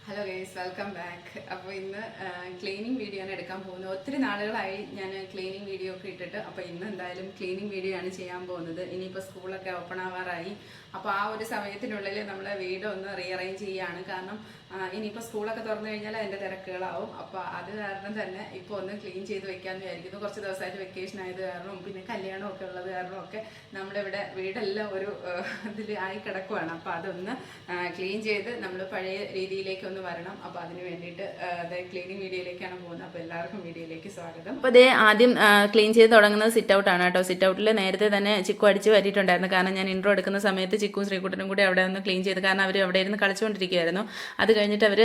Hello guys, welcome back. അപ്പോൾ ഇന്ന് cleaning video ആണ് എടുക്കാൻ പോകുന്നത്. ഒത്തിരി നാളുകളായി ഞാൻ ക്ലീനിങ് വീഡിയോ ഒക്കെ ഇട്ടിട്ട്. അപ്പോൾ ഇന്ന് എന്തായാലും ക്ലീനിങ് വീഡിയോ ആണ് ചെയ്യാൻ പോകുന്നത്. ഇനിയിപ്പോൾ സ്കൂളൊക്കെ ഓപ്പൺ ആവാറായി. അപ്പോൾ ആ ഒരു സമയത്തിനുള്ളിൽ നമ്മൾ വീട് ഒന്ന് റീഅറേഞ്ച് ചെയ്യുകയാണ്. കാരണം ഇനിയിപ്പോൾ സ്കൂളൊക്കെ തുറന്നു കഴിഞ്ഞാൽ അതിൻ്റെ തിരക്കുകളാവും. അപ്പോൾ അത് കാരണം തന്നെ ഇപ്പോൾ ഒന്ന് ക്ലീൻ ചെയ്ത് വെക്കാമെന്ന് വിചാരിക്കുന്നു. കുറച്ച് ദിവസമായിട്ട് വെക്കേഷൻ ആയത് കാരണവും പിന്നെ കല്യാണമൊക്കെ ഉള്ളത് കാരണവും ഒക്കെ നമ്മളിവിടെ വീടെല്ലാം ഒരു ഇതിൽ ആയി കിടക്കുവാണ്. അപ്പോൾ അതൊന്ന് ക്ലീൻ ചെയ്ത് നമ്മൾ പഴയ രീതിയിലേക്ക് ഒന്ന് വരണം. അപ്പോൾ അതിന് വേണ്ടിയിട്ട് ക്ലീനിങ് വീഡിയോയിലേക്കാണ് പോകുന്നത്. അപ്പോൾ എല്ലാവർക്കും വീഡിയോയിലേക്ക് സ്വാഗതം. അപ്പോൾ ഇതേ ആദ്യം ക്ലീൻ ചെയ്ത് തുടങ്ങുന്നത് സിറ്റ് ഔട്ടാണ് കേട്ടോ. സിറ്റ് ഔട്ടിൽ നേരത്തെ തന്നെ ചിക്കു അടിച്ച് പറ്റിയിട്ടുണ്ടായിരുന്നു. കാരണം ഞാൻ ഇൻട്രോ എടുക്കുന്ന സമയത്ത് ചിക്കും ശ്രീകുട്ടനും കൂടി അവിടെ ഒന്ന് ക്ലീൻ ചെയ്ത്, കാരണം അവർ അവിടെ ഇരുന്ന് കളിച്ചുകൊണ്ടിരിക്കുകയായിരുന്നു. അത് കഴിഞ്ഞിട്ട് അവർ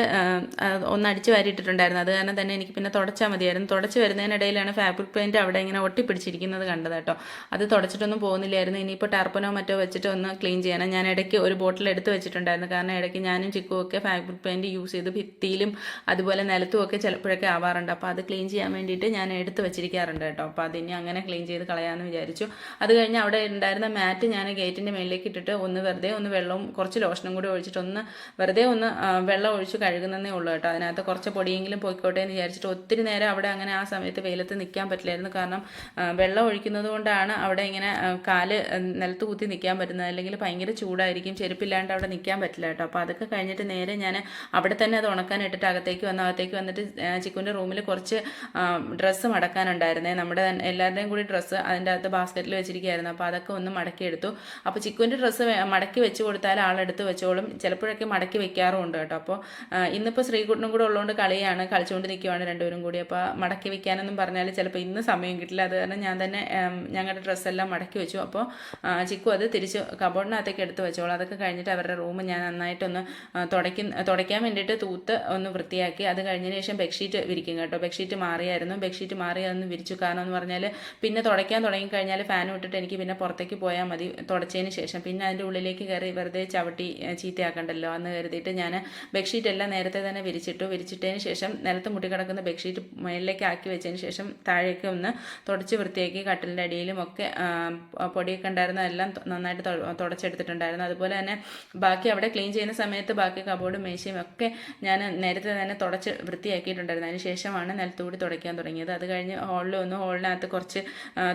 ഒന്ന് അടിച്ച് വാരിയിട്ടിട്ടുണ്ടായിരുന്നു. അത് കാരണം തന്നെ എനിക്ക് പിന്നെ തുടച്ചാൽ മതിയായിരുന്നു. തുടച്ച് വരുന്നതിനിടയിലാണ് ഫാബ്രിക് പെയിൻറ്റ് അവിടെ ഇങ്ങനെ ഒട്ടിപ്പിടിച്ചിരിക്കുന്നത് കണ്ടത് കേട്ടോ. അത് തുടച്ചിട്ടൊന്നും പോകുന്നില്ലായിരുന്നു. ഇനിയിപ്പോൾ ടർപ്പനോ മറ്റോ വെച്ചിട്ട് ഒന്ന് ക്ലീൻ ചെയ്യണം. ഞാൻ ഇടയ്ക്ക് ഒരു ബോട്ടിൽ എടുത്ത് വെച്ചിട്ടുണ്ടായിരുന്നു. കാരണം ഇടയ്ക്ക് ഞാനും ചിക്കും ഒക്കെ ഫാബ്രിക് പെയിൻറ്റ് യൂസ് ചെയ്ത് ഭിത്തിയിലും അതുപോലെ നിലത്തും ഒക്കെ ചിലപ്പോഴൊക്കെ ആവാറുണ്ട്. അപ്പോൾ അത് ക്ലീൻ ചെയ്യാൻ വേണ്ടിയിട്ട് ഞാൻ എടുത്ത് വെച്ചിരിക്കാറുണ്ട് കേട്ടോ. അപ്പോൾ അതിനി അങ്ങനെ ക്ലീൻ ചെയ്ത് കളയാമെന്ന് വിചാരിച്ചു. അത് കഴിഞ്ഞ് അവിടെ ഉണ്ടായിരുന്ന മാറ്റ് ഞാൻ ഗേറ്റിൻ്റെ മേളിലേക്ക് ഇട്ടിട്ട് ഒന്ന് വെറുതെ ഒന്ന് വെള്ളവും കുറച്ച് ലോഷനും കൂടി ഒഴിച്ചിട്ട് ഒന്ന് വെറുതെ ഒന്ന് വെള്ളം ഒഴിച്ച് കഴുകുന്നതേ ഉള്ളൂ കേട്ടോ. അതിനകത്ത് കുറച്ച് പൊടിയെങ്കിലും പോയിക്കോട്ടെ എന്ന് വിചാരിച്ചിട്ട് ഒത്തിരി നേരം അവിടെ അങ്ങനെ ആ സമയത്ത് വെയിലത്ത് നിൽക്കാൻ പറ്റില്ലായിരുന്നു. കാരണം വെള്ളം ഒഴിക്കുന്നത് കൊണ്ടാണ് അവിടെ ഇങ്ങനെ കാല് നിലത്ത് കുത്തി നിൽക്കാൻ പറ്റുന്നത്. അല്ലെങ്കിൽ ഭയങ്കര ചൂടായിരിക്കും, ചെരുപ്പില്ലാണ്ട് അവിടെ നിൽക്കാൻ പറ്റില്ല കേട്ടോ. അപ്പോൾ അതൊക്കെ കഴിഞ്ഞിട്ട് നേരെ ഞാൻ അവിടെ തന്നെ അത് ഉണക്കാൻ ഇട്ടിട്ട് അകത്തേക്ക് വന്നിട്ട് ചിക്കുൻ്റെ റൂമിൽ കുറച്ച് ഡ്രസ്സ് മടക്കാനുണ്ടായിരുന്നേ. നമ്മുടെ എല്ലാവരുടെയും കൂടി ഡ്രസ്സ് അതിൻ്റെ അകത്ത് ബാസ്ക്കറ്റിൽ വെച്ചിരിക്കുകയായിരുന്നു. അപ്പോൾ അതൊക്കെ ഒന്ന് മടക്കിയെടുത്തു. അപ്പോൾ ചിക്കുൻ്റെ ഡ്രസ്സ് മടക്കി വെച്ച് കൊടുത്താൽ ആളെടുത്ത് വെച്ചോളും. ചിലപ്പോഴൊക്കെ മടക്കി വെക്കാറുമുണ്ട് കേട്ടോ. അപ്പോൾ ഇന്നിപ്പോൾ ശ്രീകുട്ടനും കൂടെ ഉള്ളതുകൊണ്ട് കളിച്ചുകൊണ്ട് നിൽക്കുവാണ് രണ്ടുപേരും കൂടി. അപ്പോൾ മടക്കി വെക്കാനൊന്നും പറഞ്ഞാൽ ചിലപ്പോൾ ഇന്ന് സമയം കിട്ടില്ല. അത് കാരണം ഞാൻ തന്നെ ഞങ്ങളുടെ ഡ്രസ്സെല്ലാം മടക്കി വെച്ചു. അപ്പോൾ ചിക്കു അത് തിരിച്ച് കബോർഡിനകത്തേക്ക് എടുത്ത് വെച്ചോളൂ. അതൊക്കെ കഴിഞ്ഞിട്ട് അവരുടെ റൂം ഞാൻ നന്നായിട്ടൊന്ന് തുടയ്ക്കാൻ വേണ്ടിയിട്ട് തൂത്ത് ഒന്ന് വൃത്തിയാക്കി. അത് കഴിഞ്ഞതിന് ശേഷം ബെഡ്ഷീറ്റ് വിരിക്കും കേട്ടോ. ബെഡ്ഷീറ്റ് മാറിയായിരുന്നു. ബെഡ്ഷീറ്റ് മാറി അതൊന്ന് വിരിച്ചു. കാരണം എന്ന് പറഞ്ഞാൽ പിന്നെ തുടയ്ക്കാൻ തുടങ്ങിക്കഴിഞ്ഞാൽ ഫാൻ വിട്ടിട്ട് എനിക്ക് പിന്നെ പുറത്തേക്ക് പോയാൽ മതി തുടച്ചതിന് ശേഷം. പിന്നെ അതിൻ്റെ ഉള്ളിലേക്ക് കയറി വെറുതെ ചവിട്ടി ചീത്തയാക്കണ്ടല്ലോ എന്ന് കരുതിയിട്ട് ഞാൻ ബെഡ്ഷീറ്റ് എല്ലാം നേരത്തെ തന്നെ വിരിച്ചിട്ടതിന് ശേഷം നിലത്ത് മുട്ടിക്കിടക്കുന്ന ബെഡ്ഷീറ്റ് മുകളിലേക്ക് ആക്കി വെച്ചതിന് ശേഷം താഴേക്ക് ഒന്ന് തുടച്ച് വൃത്തിയാക്കി. കട്ടിലിൻ്റെ അടിയിലും ഒക്കെ പൊടിയൊക്കെ ഉണ്ടായിരുന്ന എല്ലാം നന്നായിട്ട് തുടച്ചെടുത്തിട്ടുണ്ടായിരുന്നു. അതുപോലെ തന്നെ ബാക്കി അവിടെ ക്ലീൻ ചെയ്യുന്ന സമയത്ത് ബാക്കി കബോർഡും മേശയും ഒക്കെ ഞാൻ നേരത്തെ തന്നെ തുടച്ച് വൃത്തിയാക്കിയിട്ടുണ്ടായിരുന്നു. അതിന് ശേഷമാണ് നിലത്തുകൂടി തുടയ്ക്കാൻ തുടങ്ങിയത്. അത് കഴിഞ്ഞ് ഹോളിനകത്ത് കുറച്ച്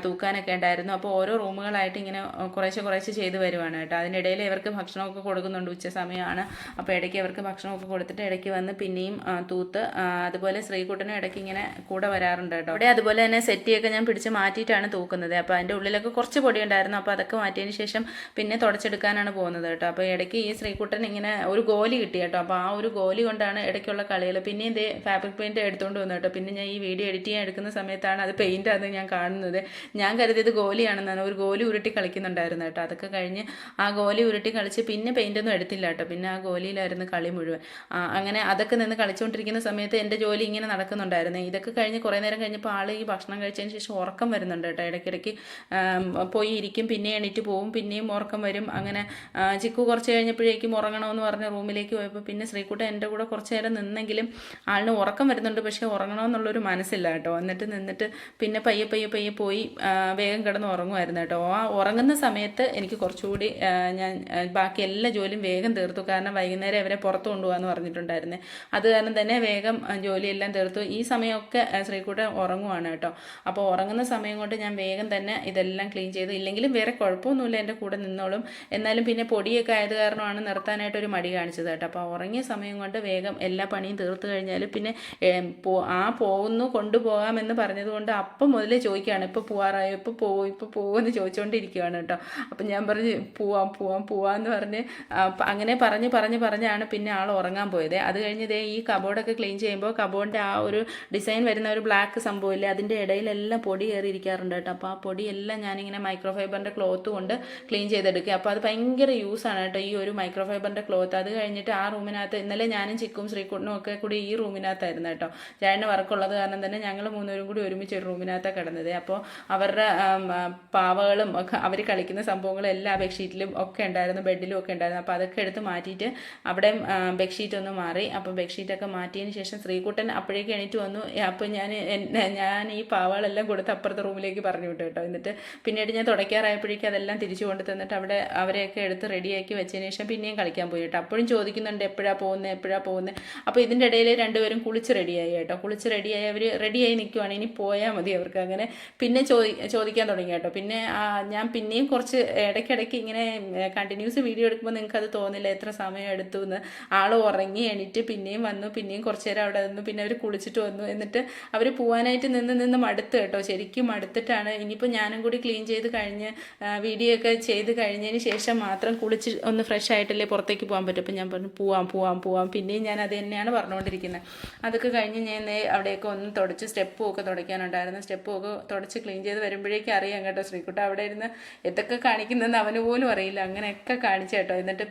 തൂക്കാനൊക്കെ ഉണ്ടായിരുന്നു. അപ്പോൾ ഓരോ റൂമുകളായിട്ട് ഇങ്ങനെ കുറേശ്ശെ ചെയ്ത് വരുവാണ് കേട്ടോ. അതിനിടയിൽ ഇവർക്ക് ഭക്ഷണമൊക്കെ കൊടുക്കുന്നുണ്ട്. ഉച്ച സമയമാണ്. അപ്പോൾ ഇടയ്ക്ക് അവർക്ക് ഭക്ഷണമൊക്കെ കൊടുത്തിട്ട് ഇടയ്ക്ക് വന്ന് പിന്നെയും തൂത്ത്. അതുപോലെ ശ്രീകുട്ടനും ഇടയ്ക്ക് ഇങ്ങനെ കൂടെ വരാറുണ്ട് കേട്ടോ. അവിടെ അതുപോലെ തന്നെ സെറ്റിയൊക്കെ ഞാൻ പിടിച്ച് മാറ്റിയിട്ടാണ് തൂക്കുന്നത്. അപ്പോൾ അതിൻ്റെ ഉള്ളിലൊക്കെ കുറച്ച് പൊടി ഉണ്ടായിരുന്നു. അപ്പോൾ അതൊക്കെ മാറ്റിയതിന് ശേഷം പിന്നെ തുടച്ചെടുക്കാനാണ് പോകുന്നത് കേട്ടോ. അപ്പോൾ ഇടയ്ക്ക് ഈ ശ്രീകുട്ടൻ ഇങ്ങനെ ഒരു ഗോലി കിട്ടി കേട്ടോ. അപ്പോൾ ആ ഒരു ഗോലി കൊണ്ടാണ് ഇടയ്ക്കുള്ള കളികൾ. പിന്നെ ഇതേ ഫാബ്രിക് പെയിൻറ്റ് എടുത്തുകൊണ്ട് വന്നു കേട്ടോ. പിന്നെ ഞാൻ ഈ വീഡിയോ എഡിറ്റ് ചെയ്യാൻ എടുക്കുന്ന സമയത്താണ് അത് പെയിൻറ്റാണെന്ന് ഞാൻ കാണുന്നത്. ഞാൻ കരുതിയത് ഗോലിയാണെന്നാണ്. ഒരു ഗോലി ഉരുട്ടി കളിക്കുന്നുണ്ടായിരുന്നു കേട്ടോ. അതൊക്കെ കഴിഞ്ഞ് ആ ഗോലി ഉരുട്ടി കളിച്ച് പിന്നെ പെയിൻറ്റൊന്നും എടുത്തില്ല കേട്ടോ. പിന്നെ ആ ഗോലിയിലായിരുന്നു കളി മുഴുവൻ. അങ്ങനെ അതൊക്കെ നിന്ന് കളിച്ചുകൊണ്ടിരിക്കുന്ന സമയത്ത് എൻ്റെ ജോലി ഇങ്ങനെ നടക്കുന്നുണ്ടായിരുന്നു. ഇതൊക്കെ കഴിഞ്ഞ് കുറേ നേരം കഴിഞ്ഞപ്പോൾ ആൾ ഈ ഭക്ഷണം കഴിച്ചതിന് ശേഷം ഉറക്കം വരുന്നുണ്ട് കേട്ടോ. ഇടയ്ക്കിടയ്ക്ക് പോയി ഇരിക്കും, പിന്നെ എണീറ്റ് പോവും, പിന്നെയും ഉറക്കം വരും. അങ്ങനെ ചിക്കു കുറച്ച് കഴിഞ്ഞപ്പോഴേക്കും ഉറങ്ങണമെന്ന് പറഞ്ഞ് റൂമിലേക്ക് പോയപ്പോൾ പിന്നെ ശ്രീകുട്ടൻ എൻ്റെ കൂടെ കുറച്ച് നേരം നിന്നെങ്കിലും ആളിന് ഉറക്കം വരുന്നുണ്ട്. പക്ഷേ ഉറങ്ങണമെന്നുള്ളൊരു മനസ്സില്ല കേട്ടോ. നിന്നിട്ട് പിന്നെ പയ്യെ പോയി വേഗം കിടന്ന് ഉറങ്ങുമായിരുന്നു കേട്ടോ. ആ ഉറങ്ങുന്ന സമയത്ത് എനിക്ക് കുറച്ചുകൂടി ഞാൻ ബാക്കി എല്ലാ ജോലിയും വേഗം തീർത്തു. കാരണം വൈകുന്നേരം അവരെ പുറത്ത് കൊണ്ടുപോകാമെന്ന് പറഞ്ഞിട്ടുണ്ടായിരുന്നേ. അത് കാരണം തന്നെ വേഗം ജോലിയെല്ലാം തീർത്തു. ഈ സമയമൊക്കെ ശ്രീകുട്ടൻ ഉറങ്ങുവാണ് കേട്ടോ. അപ്പോൾ ഉറങ്ങുന്ന സമയം കൊണ്ട് ഞാൻ വേഗം തന്നെ ഇതെല്ലാം ക്ലീൻ ചെയ്തു. ഇല്ലെങ്കിലും വേറെ കുഴപ്പമൊന്നുമില്ല, എൻ്റെ കൂടെ നിന്നോളും. എന്നാലും പിന്നെ പൊടിയൊക്കെ ആയത് കാരണമാണ് നിർത്താനായിട്ടൊരു മടി കാണിച്ചത് കേട്ടോ. അപ്പോൾ ഉറങ്ങിയ സമയം കൊണ്ട് വേഗം എല്ലാ പണിയും തീർത്ത് കഴിഞ്ഞാൽ പിന്നെ കൊണ്ടുപോകാമെന്ന് പറഞ്ഞതുകൊണ്ട് അപ്പം മുതലേ ചോദിക്കുകയാണ്, ഇപ്പോൾ പോവാറായോ, ഇപ്പോൾ പോകുമെന്ന് ചോദിച്ചുകൊണ്ടിരിക്കുകയാണ് കേട്ടോ. അപ്പം ഞാൻ പറഞ്ഞ് പോവാമെന്ന് പറഞ്ഞ് അങ്ങനെ പറഞ്ഞാണ് പിന്നെ ആൾ ഉറങ്ങാൻ പോയത്. അത് കഴിഞ്ഞ് ഈ കബോർഡൊക്കെ ക്ലീൻ ചെയ്യുമ്പോൾ കബോർഡിൻ്റെ ആ ഒരു ഡിസൈൻ വരുന്ന ഒരു ബ്ലാക്ക് സംഭവമില്ലേ, അതിൻ്റെ ഇടയിലെല്ലാം പൊടി കയറിയിരിക്കാറുണ്ട് കേട്ടോ. അപ്പോൾ ആ പൊടിയെല്ലാം ഞാനിങ്ങനെ മൈക്രോഫൈബറിൻ്റെ ക്ലോത്ത് കൊണ്ട് ക്ലീൻ ചെയ്തെടുക്കുക. അപ്പോൾ അത് ഭയങ്കര യൂസാണ് കേട്ടോ ഈ ഒരു മൈക്രോഫൈബറിൻ്റെ ക്ലോത്ത്. അത് കഴിഞ്ഞിട്ട് ആ റൂമിനകത്ത് ഇന്നലെ ഞാനും ചിക്കും ശ്രീകുട്ടനും ഒക്കെ കൂടി ഈ റൂമിനകത്തായിരുന്നു കേട്ടോ. ചേട്ടന് വർക്കുള്ളത് കാരണം തന്നെ ഞങ്ങൾ മൂന്നുപേരും കൂടി ഒരുമിച്ച് ഒരു റൂമിനകത്താണ് കിടന്നത്. അപ്പോൾ അവരുടെ പാവകളും ഒക്കെ അവർ കളിക്കുന്ന സംഭവങ്ങളും എല്ലാ ബെഡ്ഷീറ്റിലും ഒക്കെ ഉണ്ടായിരുന്നു, ബെഡിലും ഒക്കെ ഉണ്ടായിരുന്നു. അപ്പോൾ അതൊക്കെ എടുത്ത് മാറ്റിയിട്ട് അവിടെ ബെഡ്ഷീറ്റ് ഒന്ന് മാറി. അപ്പോൾ ബെഡ്ഷീറ്റൊക്കെ മാറ്റിയതിന് ശേഷം ശ്രീകുട്ടൻ അപ്പോഴേക്ക് എണീറ്റ് വന്നു. അപ്പോൾ ഞാൻ ഈ പാവകളെല്ലാം കൊടുത്ത് അപ്പുറത്തെ റൂമിലേക്ക് പറഞ്ഞു വിട്ടു കേട്ടോ. എന്നിട്ട് പിന്നീട് ഞാൻ തുടയ്ക്കാറായപ്പോഴേക്കും അതെല്ലാം തിരിച്ചു കൊണ്ട് തന്നിട്ട് അവിടെ അവരെയൊക്കെ എടുത്ത് റെഡിയാക്കി വെച്ചതിന് ശേഷം പിന്നെയും കളിക്കാൻ പോയി കേട്ടോ. അപ്പോഴും ചോദിക്കുന്നുണ്ട് എപ്പോഴാണ് പോകുന്നത് എപ്പോഴാണ് പോകുന്നത്. അപ്പോൾ ഇതിൻ്റെ ഇടയിൽ രണ്ടുപേരും കുളിച്ച് റെഡിയായി കേട്ടോ. കുളിച്ച് റെഡിയായി അവർ റെഡിയായി നിൽക്കുവാണ്. ഇനി പോയാൽ മതി അവർക്ക്. അങ്ങനെ പിന്നെ ചോദിക്കാൻ തുടങ്ങി കേട്ടോ. പിന്നെ ഞാൻ പിന്നെയും കുറച്ച് ഇടയ്ക്കിടയ്ക്ക് ഇങ്ങനെ കണ്ടിന്യൂസ് വീഡിയോ എടുക്കുമ്പോൾ നിങ്ങൾക്ക് അത് തോന്നില്ല എത്ര സമയം എടുത്തു എന്ന്. ആൾ ഉറങ്ങി എണീറ്റ് പിന്നെയും വന്നു, പിന്നെയും കുറച്ച് നേരം അവിടെ നിന്നു, പിന്നെ അവർ കുളിച്ചിട്ട് വന്നു. എന്നിട്ട് അവർ പോകാനായിട്ട് നിന്ന് മടുത്ത് കേട്ടോ. ശരിക്കും മടുത്തിട്ടാണ്. ഇനിയിപ്പോൾ ഞാനും കൂടി ക്ലീൻ ചെയ്ത് കഴിഞ്ഞ് വീഡിയോ ഒക്കെ ചെയ്ത് കഴിഞ്ഞതിന് ശേഷം മാത്രം കുളിച്ച് ഒന്ന് ഫ്രഷ് ആയിട്ടല്ലേ പുറത്തേക്ക് പോകാൻ പറ്റും. അപ്പോൾ ഞാൻ പറഞ്ഞു പോവാം. പിന്നെയും ഞാൻ അത് തന്നെയാണ് പറഞ്ഞുകൊണ്ടിരിക്കുന്നത്. അതൊക്കെ കഴിഞ്ഞ് ഞാൻ അവിടെയൊക്കെ ഒന്ന് തുടച്ച് സ്റ്റെപ്പും ഒക്കെ തുടയ്ക്കാനുണ്ടായിരുന്നു. സ്റ്റെപ്പും ഒക്കെ തുടച്ച് ക്ലീൻ ചെയ്ത് വരുമ്പോഴേക്കും അറിയാം കേട്ടോ ശ്രീകുട്ട അവിടെ ഇരുന്ന് എന്തൊക്കെ കാണിക്കുന്നതെന്ന് അവന് പോലും അറിയില്ല. അങ്ങനെയൊക്കെ കാണിച്ചു കേട്ടോ. എന്നിട്ട്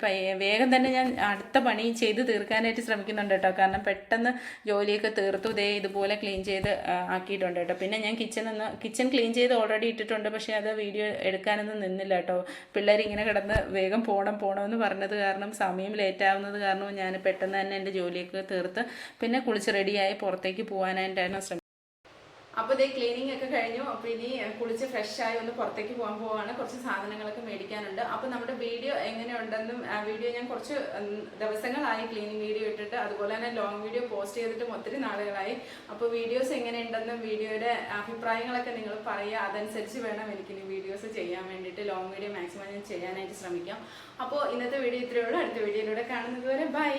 വേഗം തന്നെ ഞാൻ അടുത്ത പണി ചെയ്ത് തീർക്കാനായിട്ട് ശ്രമിക്കുന്നുണ്ട് കേട്ടോ. കാരണം പെട്ടെന്ന് ജോലിയൊക്കെ തീർത്തു ഇതുപോലെ ക്ലീൻ ചെയ്ത് ആക്കിയിട്ടുണ്ട് കേട്ടോ. പിന്നെ ഞാൻ കിച്ചൺ ക്ലീൻ ചെയ്ത് ഓൾറെഡി ഇട്ടിട്ടുണ്ട്. പക്ഷേ അത് വീഡിയോ എടുക്കാനൊന്നും നിന്നില്ല കേട്ടോ. പിള്ളേർ ഇങ്ങനെ കിടന്ന് വേഗം പോകണമെന്ന് പറഞ്ഞത് കാരണം സമയം ലേറ്റ് ആവുന്നത് കാരണവും ഞാൻ പെട്ടെന്ന് തന്നെ എൻ്റെ ജോലിയൊക്കെ തീർത്ത് പിന്നെ കുളിച്ച് റെഡിയായി പുറത്തേക്ക് പോകാനായിട്ടായിരുന്നു ശ്രമിക്കുന്നത്. അപ്പോൾ ഇതേ ക്ലീനിങ് ഒക്കെ കഴിഞ്ഞു. അപ്പോൾ ഇനി കുളിച്ച് ഫ്രഷായി ഒന്ന് പുറത്തേക്ക് പോകാൻ പോവാണ്. കുറച്ച് സാധനങ്ങളൊക്കെ മേടിക്കാനുണ്ട്. അപ്പോൾ നമ്മുടെ വീഡിയോ എങ്ങനെയുണ്ടെന്നും വീഡിയോ ഞാൻ കുറച്ച് ദിവസങ്ങളായി ക്ലീനിങ് വീഡിയോ ഇട്ടിട്ട്, അതുപോലെ തന്നെ ലോങ് വീഡിയോ പോസ്റ്റ് ചെയ്തിട്ടും ഒത്തിരി നാളുകളായി. അപ്പോൾ വീഡിയോസ് എങ്ങനെയുണ്ടെന്നും വീഡിയോയുടെ അഭിപ്രായങ്ങളൊക്കെ നിങ്ങൾ പറയുക. അതനുസരിച്ച് വേണം എനിക്കിനി വീഡിയോസ് ചെയ്യാൻ വേണ്ടിയിട്ട്. ലോങ് വീഡിയോ മാക്സിമം ഞാൻ ചെയ്യാനായിട്ട് ശ്രമിക്കാം. അപ്പോൾ ഇന്നത്തെ വീഡിയോ ഇത്രയേ ഉള്ളൂ. അടുത്ത വീഡിയോയിലൂടെ കാണുന്നത് വരെ ബൈ.